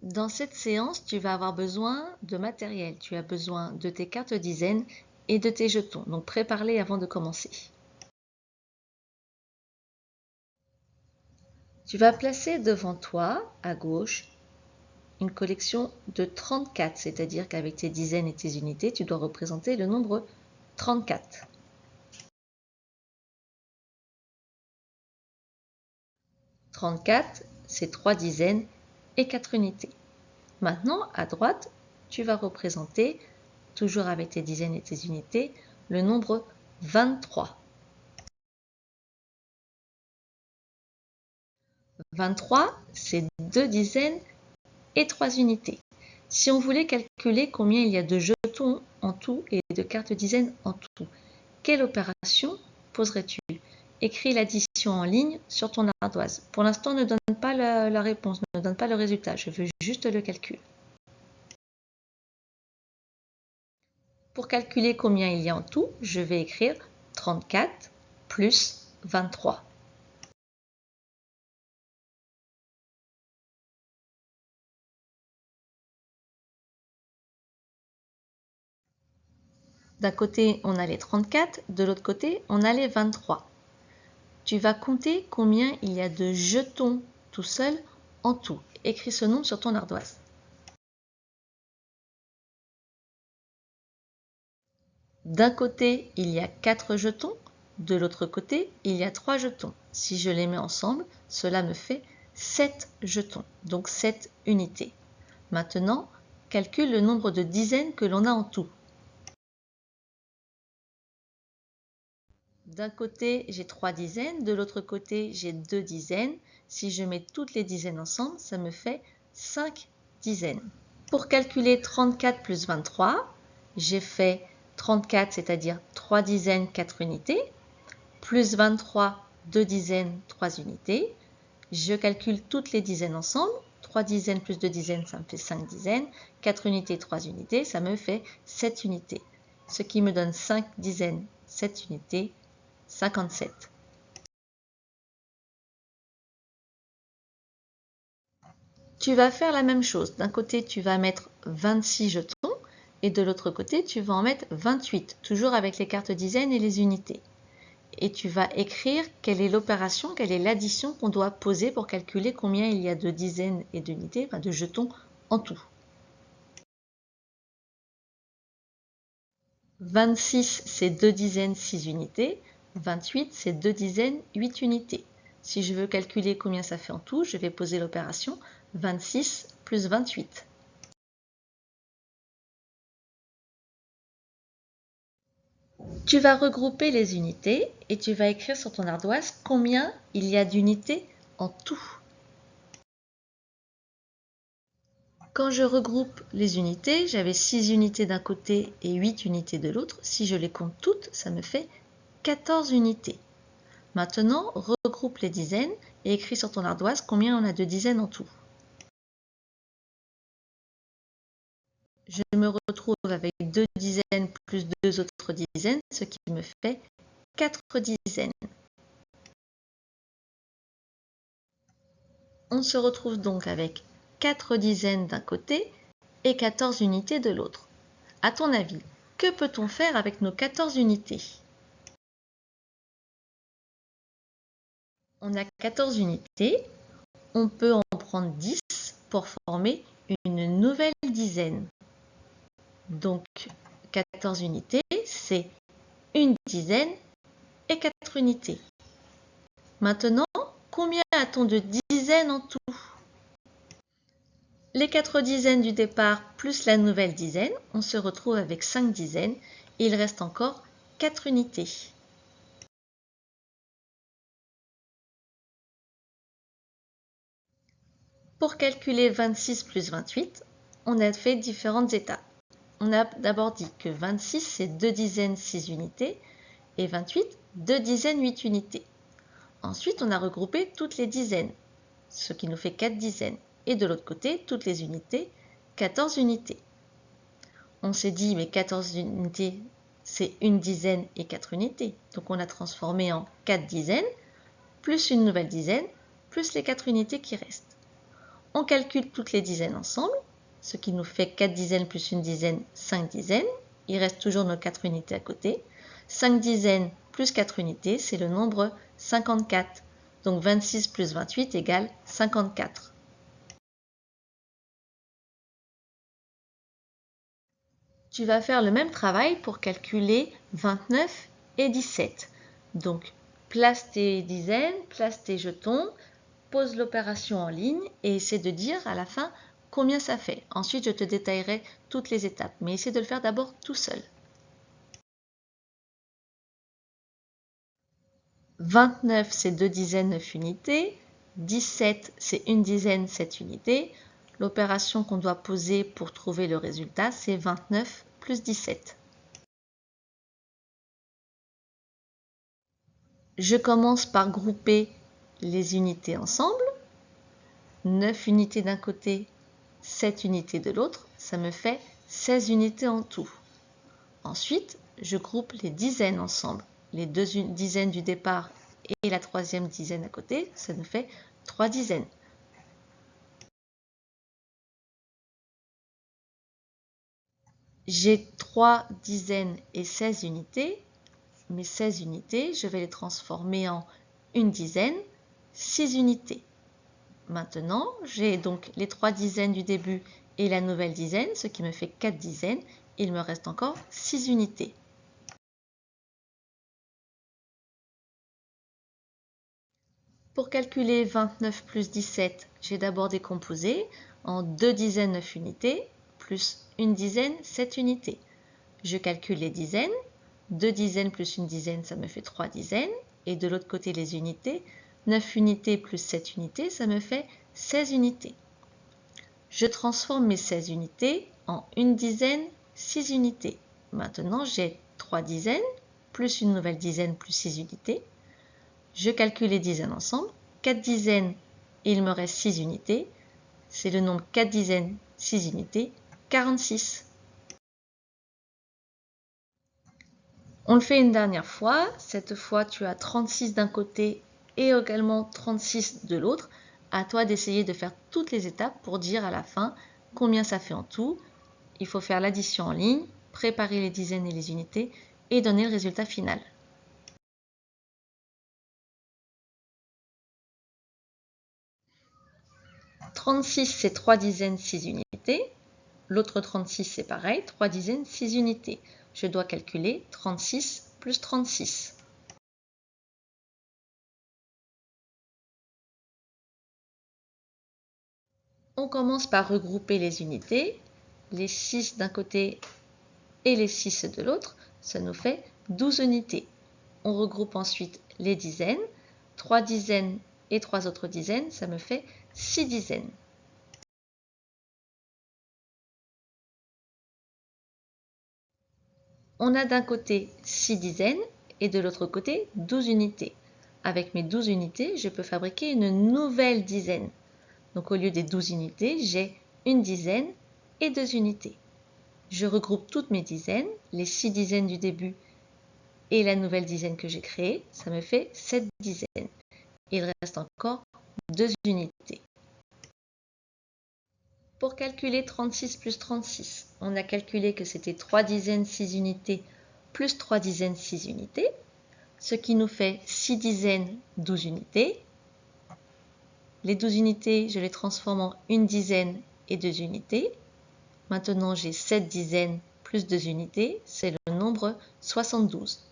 Dans cette séance, tu vas avoir besoin de matériel. Tu as besoin de tes cartes dizaines et de tes jetons. Donc prépare-les avant de commencer. Tu vas placer devant toi, à gauche, une collection de 34, c'est-à-dire qu'avec tes dizaines et tes unités, tu dois représenter le nombre 34. « 34, c'est 3 dizaines et 4 unités. Maintenant, à droite, tu vas représenter, toujours avec tes dizaines et tes unités, le nombre 23. 23, c'est 2 dizaines et 3 unités. Si on voulait calculer combien il y a de jetons en tout et de cartes dizaines en tout, quelle opération poserais-tu? Écris l'addition en ligne sur ton ardoise. Pour l'instant, ne donne pas la réponse, ne donne pas le résultat, je veux juste le calcul. Pour calculer combien il y a en tout, je vais écrire 34 plus 23. D'un côté, on a les 34, de l'autre côté, on a les 23. Tu vas compter combien il y a de jetons tout seul en tout. Écris ce nombre sur ton ardoise. D'un côté, il y a 4 jetons, de l'autre côté, il y a 3 jetons. Si je les mets ensemble, cela me fait 7 jetons, donc 7 unités. Maintenant, calcule le nombre de dizaines que l'on a en tout. D'un côté, j'ai 3 dizaines, de l'autre côté, j'ai 2 dizaines. Si je mets toutes les dizaines ensemble, ça me fait 5 dizaines. Pour calculer 34 plus 23, j'ai fait 34, c'est-à-dire 3 dizaines, 4 unités, plus 23, 2 dizaines, 3 unités. Je calcule toutes les dizaines ensemble. 3 dizaines plus 2 dizaines, ça me fait 5 dizaines. 4 unités, 3 unités, ça me fait 7 unités. Ce qui me donne 5 dizaines, 7 unités, 57. Tu vas faire la même chose. D'un côté, tu vas mettre 26 jetons et de l'autre côté, tu vas en mettre 28, toujours avec les cartes dizaines et les unités. Et tu vas écrire quelle est l'opération, quelle est l'addition qu'on doit poser pour calculer combien il y a de dizaines et d'unités, enfin de jetons en tout. 26, c'est 2 dizaines, 6 unités. 28, c'est 2 dizaines, 8 unités. Si je veux calculer combien ça fait en tout, je vais poser l'opération 26 plus 28. Tu vas regrouper les unités et tu vas écrire sur ton ardoise combien il y a d'unités en tout. Quand je regroupe les unités, j'avais 6 unités d'un côté et 8 unités de l'autre. Si je les compte toutes, ça me fait 14 unités. Maintenant, regroupe les dizaines et écris sur ton ardoise combien on a de dizaines en tout. Je me retrouve avec 2 dizaines plus 2 autres dizaines, ce qui me fait 4 dizaines. On se retrouve donc avec 4 dizaines d'un côté et 14 unités de l'autre. À ton avis, que peut-on faire avec nos 14 unités? On a 14 unités, on peut en prendre 10 pour former une nouvelle dizaine. Donc 14 unités, c'est une dizaine et 4 unités. Maintenant, combien a-t-on de dizaines en tout? Les 4 dizaines du départ plus la nouvelle dizaine, on se retrouve avec 5 dizaines et il reste encore 4 unités. Pour calculer 26 plus 28, on a fait différentes étapes. On a d'abord dit que 26, c'est 2 dizaines, 6 unités, et 28, 2 dizaines, 8 unités. Ensuite, on a regroupé toutes les dizaines, ce qui nous fait 4 dizaines. Et de l'autre côté, toutes les unités, 14 unités. On s'est dit, mais 14 unités, c'est une dizaine et 4 unités. Donc on a transformé en 4 dizaines, plus une nouvelle dizaine, plus les 4 unités qui restent. On calcule toutes les dizaines ensemble, ce qui nous fait 4 dizaines plus une dizaine, 5 dizaines. Il reste toujours nos 4 unités à côté. 5 dizaines plus 4 unités, c'est le nombre 54. Donc 26 plus 28 égale 54. Tu vas faire le même travail pour calculer 29 et 17. Donc, place tes dizaines, place tes jetons, pose l'opération en ligne et essaie de dire à la fin combien ça fait. Ensuite, je te détaillerai toutes les étapes, mais essaie de le faire d'abord tout seul. 29, c'est 2 dizaines, 9 unités. 17, c'est 1 dizaine, 7 unités. L'opération qu'on doit poser pour trouver le résultat, c'est 29 plus 17. Je commence par grouper les unités ensemble. 9 unités d'un côté, 7 unités de l'autre, ça me fait 16 unités en tout. Ensuite, je groupe les dizaines ensemble. Les 2 dizaines du départ et la 3e dizaine à côté, ça nous fait 3 dizaines. J'ai 3 dizaines et 16 unités. Mes 16 unités, je vais les transformer en une dizaine, 6 unités. Maintenant, j'ai donc les 3 dizaines du début et la nouvelle dizaine, ce qui me fait 4 dizaines. Il me reste encore 6 unités. Pour calculer 29 plus 17, j'ai d'abord décomposé en 2 dizaines 9 unités, plus une dizaine 7 unités. Je calcule les dizaines. 2 dizaines plus une dizaine, ça me fait 3 dizaines. Et de l'autre côté, les unités. 9 unités plus 7 unités, ça me fait 16 unités. Je transforme mes 16 unités en une dizaine, 6 unités. Maintenant, j'ai 3 dizaines, plus une nouvelle dizaine, plus 6 unités. Je calcule les dizaines ensemble. 4 dizaines, et il me reste 6 unités. C'est le nombre 4 dizaines, 6 unités, 46. On le fait une dernière fois. Cette fois, tu as 36 d'un côté et également 36 de l'autre. À toi d'essayer de faire toutes les étapes pour dire à la fin combien ça fait en tout. Il faut faire l'addition en ligne, préparer les dizaines et les unités et donner le résultat final. « 36, c'est 3 dizaines, 6 unités. L'autre 36, c'est pareil, 3 dizaines, 6 unités. Je dois calculer 36 plus 36. On commence par regrouper les unités, les 6 d'un côté et les 6 de l'autre, ça nous fait 12 unités. On regroupe ensuite les dizaines, 3 dizaines et 3 autres dizaines, ça me fait 6 dizaines. On a d'un côté 6 dizaines et de l'autre côté 12 unités. Avec mes 12 unités, je peux fabriquer une nouvelle dizaine. Donc au lieu des 12 unités, j'ai une dizaine et 2 unités. Je regroupe toutes mes dizaines, les 6 dizaines du début et la nouvelle dizaine que j'ai créée, ça me fait 7 dizaines. Il reste encore 2 unités. Pour calculer 36 plus 36, on a calculé que c'était 3 dizaines 6 unités plus 3 dizaines 6 unités, ce qui nous fait 6 dizaines 12 unités. Les 12 unités, je les transforme en une dizaine et 2 unités. Maintenant, j'ai 7 dizaines plus 2 unités, c'est le nombre 72.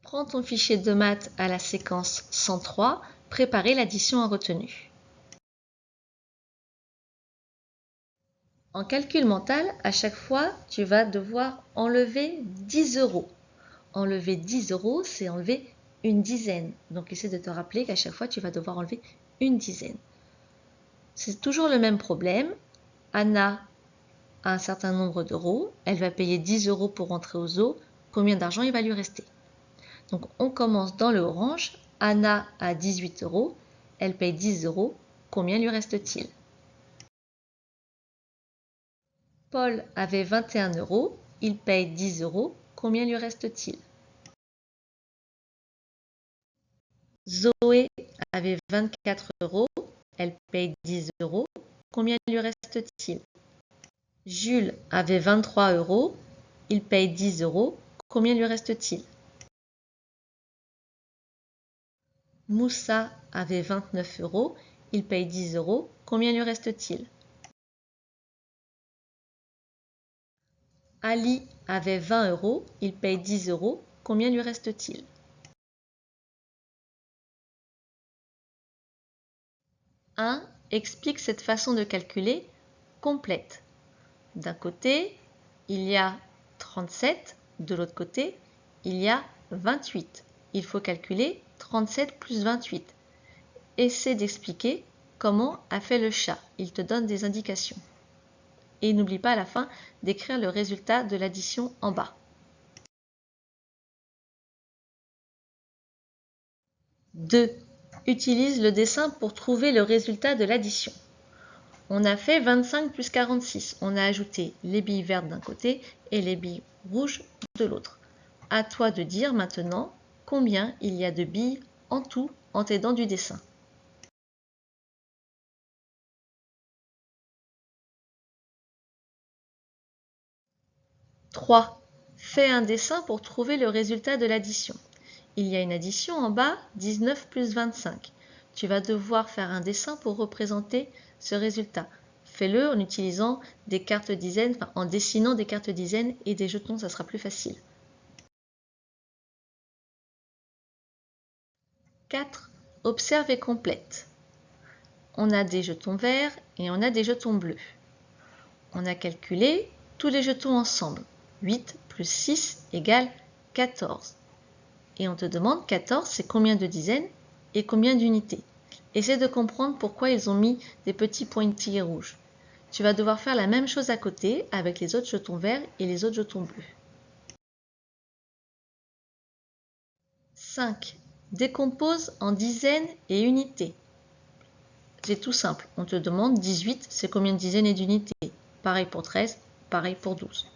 Prends ton fichier de maths à la séquence 103, préparer l'addition en retenue. En calcul mental, à chaque fois, tu vas devoir enlever 10 euros. Enlever 10 euros, c'est enlever une dizaine. Donc, essaie de te rappeler qu'à chaque fois, tu vas devoir enlever une dizaine. C'est toujours le même problème. Anna a un certain nombre d'euros. Elle va payer 10 euros pour rentrer au zoo. Combien d'argent il va lui rester? Donc, on commence dans le orange. Anna a 18 euros. Elle paye 10 euros. Combien lui reste-t-il? Paul avait 21 euros. Il paye 10 euros. Combien lui reste-t-il? Zoé avait 24 euros, elle paye 10 euros. Combien lui reste-t-il? Jules avait 23 euros, il paye 10 euros. Combien lui reste-t-il? Moussa avait 29 euros, il paye 10 euros. Combien lui reste-t-il? Ali avait 20 euros, il paye 10 euros. Combien lui reste-t-il? Explique cette façon de calculer complète. D'un côté, il y a 37, de l'autre côté, il y a 28. Il faut calculer 37 plus 28. Essaie d'expliquer comment a fait le chat. Il te donne des indications. Et n'oublie pas à la fin d'écrire le résultat de l'addition en bas. 2. Utilise le dessin pour trouver le résultat de l'addition. On a fait 25 plus 46. On a ajouté les billes vertes d'un côté et les billes rouges de l'autre. À toi de dire maintenant combien il y a de billes en tout en t'aidant du dessin. 3. Fais un dessin pour trouver le résultat de l'addition. Il y a une addition en bas, 19 plus 25. Tu vas devoir faire un dessin pour représenter ce résultat. Fais-le en utilisant des cartes dizaines, en dessinant des cartes dizaines et des jetons, ça sera plus facile. 4. Observe et complète. On a des jetons verts et on a des jetons bleus. On a calculé tous les jetons ensemble. 8 plus 6 égale 14. Et on te demande 14, c'est combien de dizaines et combien d'unités. Essaie de comprendre pourquoi ils ont mis des petits pointillés rouges. Tu vas devoir faire la même chose à côté avec les autres jetons verts et les autres jetons bleus. 5. Décompose en dizaines et unités. C'est tout simple. On te demande 18, c'est combien de dizaines et d'unités. Pareil pour 13, pareil pour 12.